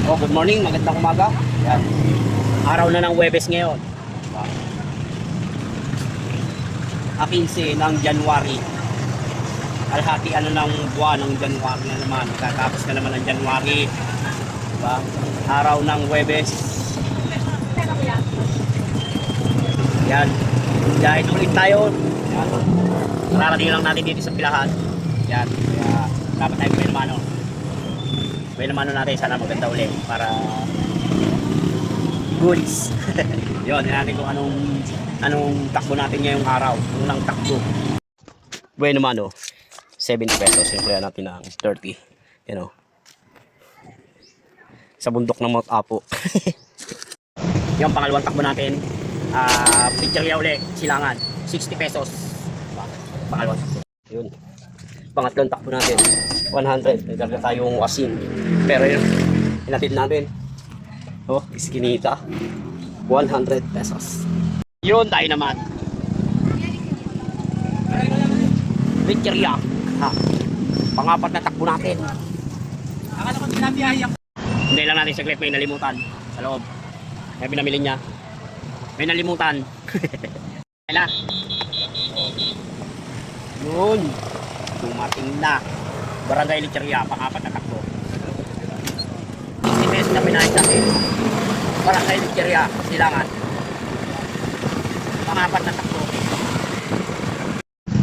Oh, good morning, magandang umaga. Yan. Araw na ng Huwebes ngayon. 15 ng January. Kalahati ano ng buwan ng January na naman. Katapos na naman ng January. Diba? Araw ng Huwebes. Yan. Dahil ulit tayo. Yan. Mararating lang natin dito sa pilahan. Yan. Kaya dapat tayo may naman. May naman natin. Sana maganda ulit. Para goods. Yun. Yan natin kung anong takbo natin ngayong araw. Unang takbo. Bueno mano. 70 pesos. Yung kaya natin ng 30. You know. Sa bundok ng Mount Apo. Yung pangalawang takbo natin. Picture uli. Silangan. 60 pesos. Pangalawang takbo. Yun. Pangatlong takbo natin. 100. Nagkarga tayong asin. Pero yun. Hinatid natin. Oh, iskinita. 100 pesos. Yun tayo naman. Picture ha. Pangapat na takbo natin. Akala ko sinabiyayan. Hindi lang natin saglit, may nalimutan sa loob. May pinamili niya. May nalimutan. Kaya yun. Dumating na. Barangay Lecheria, pangapat na takbo. 60 pesos na pinahit natin. Barangay Lecheria, Silangan. Pangapat na takbo.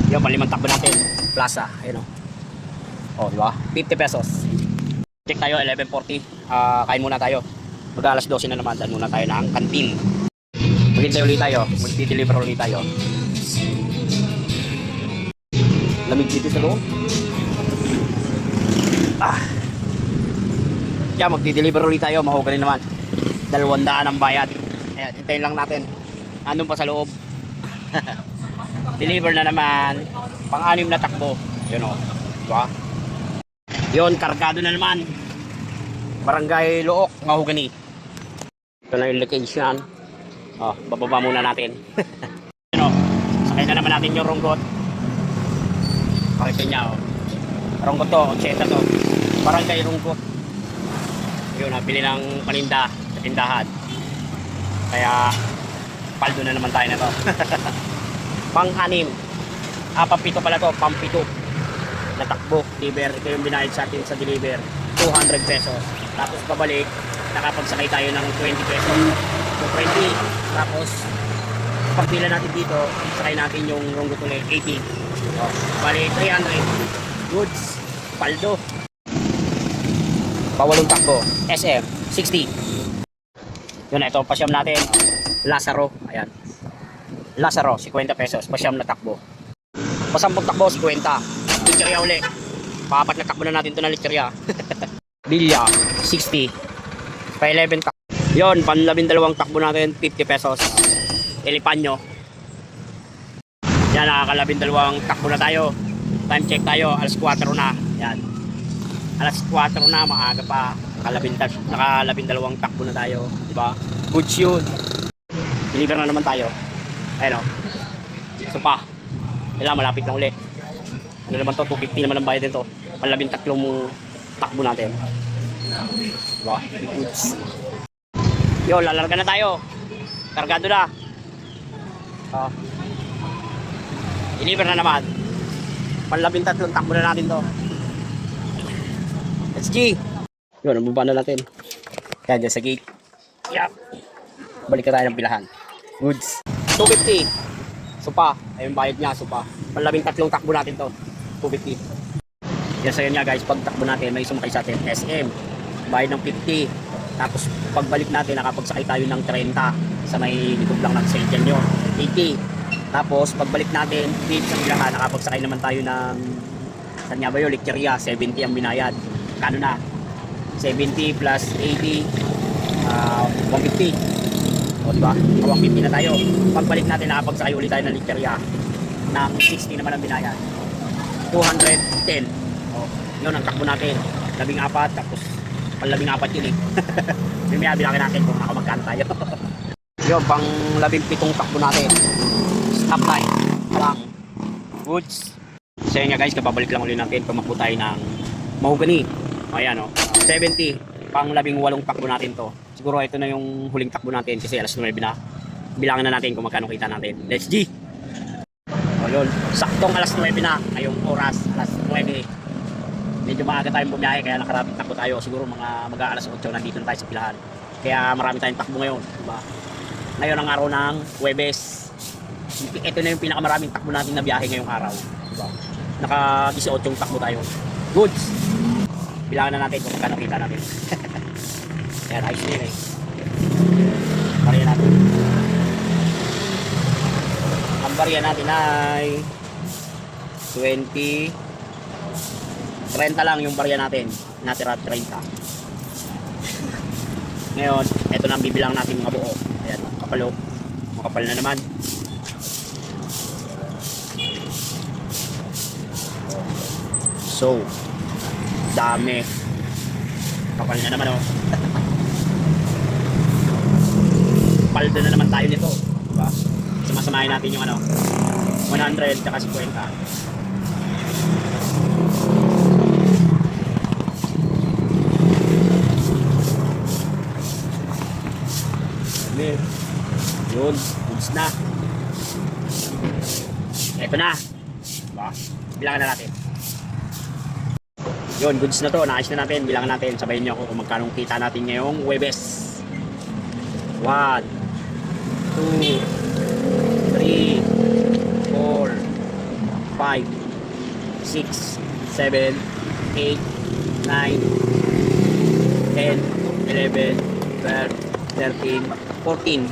Yung palimang takbo natin. Plaza, ayun o. O, diba? 50 pesos. Check tayo, 11:40. Kain muna tayo. Mag-alas 12 na naman. Dan muna tayo ng kantin. Maghintay ulit tayo. Mag-deliver ulit tayo. Lamig dito sa loob. Kaya mag-deliver ulit tayo. Mahugaling naman. 200 ang bayad. Ayan, hintayin lang natin. Andun pa sa loob. Deliver na naman. Pang-anim na takbo. Yun o. Diba? Yun, kargado na naman. Barangay Look, Mahogany. Ito na yung location. Oh, bababa muna natin. Yun o. Sakay na naman natin yung runggot. Pakita niya o. Runggot to, 80 to. Barangay Runggot. Yun, nabili ng paninda sa tindahan. Kaya, paldo na naman tayo na to. Pang-anim. Pampito pala to, pampito. Natakbo, deliver. Ito yung binayad sa atin sa deliver. 200 pesos. Tapos pabalik, nakapagsakay tayo ng 20 pesos. So 20. Tapos, pagpila natin dito, sakay natin yung runggot ulit, 80. So, bali, 300. Goods. Paldo. Pawalong takbo. SM, 60. Yun, ito, pasyam natin. Lazaro. Ayan. Lazaro, 50 pesos. Pasyam na takbo. Pasampung takbo, 50. Lecheria uli. Papat na takbo na natin ito na Lecheria. Bilya, 60. Pa 11 takbo. Yun, pan-12 takbo natin, 50 pesos. Elipanyo. Yan, nakaka-12 takbo na tayo. Time check tayo, alas 4 na. Yan. Alas 4 na, maaga pa. Naka-12 takbo na tayo. Diba? Good yun. Deliver na naman tayo. Ayun o. So pa. Kailangan malapit na ulit. Ano naman to? 250 naman ang bayad nito. Pan-13 takbo natin. Diba? Goods. Yo, lalarga na tayo. Kargado na. Deliver na naman. Pan-13 takbo na natin to. Let's G. Yun, nababa na natin. Yan, dyan sa gate. Yup. Balik na tayo ng pilahan. Goods. 250. Supa. Ayun bayad niya, supa. Pan-13 takbo natin to. 250. Yan sa'yo niya guys, pag takbo natin, may sumakay sa atin. SM. Bayad ng 50. Tapos pagbalik natin, nakapagsakay tayo ng 30. Sa may likod lang ng sale nyo. 80. Tapos pagbalik natin, dito sa pilahan, nakapagsakay naman tayo ng saan nga ba yun? Lecheria. 70 ang binayad. Kano na? 70 plus 80. 150. O diba? 150 na tayo. Pagbalik natin, nakapagsakay ulit tayo ng Lecheria ng 60 naman ang binayad. 210. O, yun ang takbo natin. 14, tapos pang-14 yun eh. May bilangin natin kung nakamagkano tayo. Yun, pang 17 takbo natin. Stop line. Lang. Goods. So yun nga guys, kapabalik lang ulit natin. Tumakbo tayo ng Mahogany. Ayan o. 70. pang 18 takbo natin to. Siguro ito na yung huling takbo natin kasi alas 9 na. Bilangan na natin kung magkano kita natin. Let's G! O yun, saktong alas 9 na. Ngayong oras, alas 9. Medyo maaga tayong bumiyahe kaya nakarapit takbo tayo. Siguro mga mag-aalas 8 nandito na tayo sa pilahan. Kaya marami tayong takbo ngayon. Diba? Ngayon ang araw ng Huwebes. Ito na yung pinakamaraming takbo natin na biyahe ngayong araw. Diba? Naka 18 takbo tayo. Goods! Bilangan na natin kung magkano kita natin. Ayan, ayos din eh. Bariya natin. Ang bariya natin ay 20 30 lang yung bariya natin. Natira 30. Ngayon, ito na ang bibilang natin mga buo. Ayan, kapalo. Makapal na naman. So, dami. Kapal na naman oh. Paldo na naman tayo nito. Diba? Sumasamahin natin yung ano, 100 tsaka 50. Yun, goods na. Ito na. Diba? Bilangan na natin. Yun, goods na to. Naayos na natin. Bilangan natin. Sabayin niyo ako kung magkano kita natin ngayong Huwebes. 1, 2, 3, 4, 5, 6, 7, 8, 9, 10, 11, 12, 13, 14.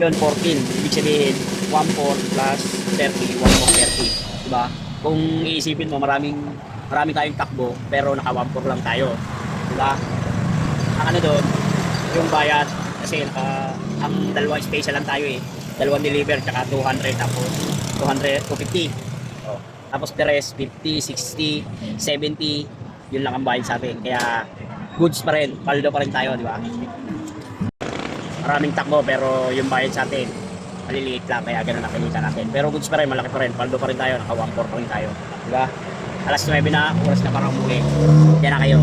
Yun, 14. Ibig sabihin, 14 plus 30, 1 30. Diba? Kung iisipin mo, marami tayong takbo, pero naka 14 lang tayo. Diba? Ang ano doon, yung bayad, kasi ang dalawang special lang tayo eh. Dalawang deliver, tsaka 200, tapos 200, 250. Oh. Tapos the rest, 50, 60, 70, yun lang ang bayad sa atin. Kaya, goods pa rin, paldo pa rin tayo, di ba? Maraming takbo, pero yung bayad sa atin, maliliit lang, kaya ganun ang kinita natin. Pero goods pa rin, malaki pa rin, paldo pa rin tayo, naka 1-4 pa rin tayo. Di ba? Alas 9 na, oras na para umuwi. Yan na kayo.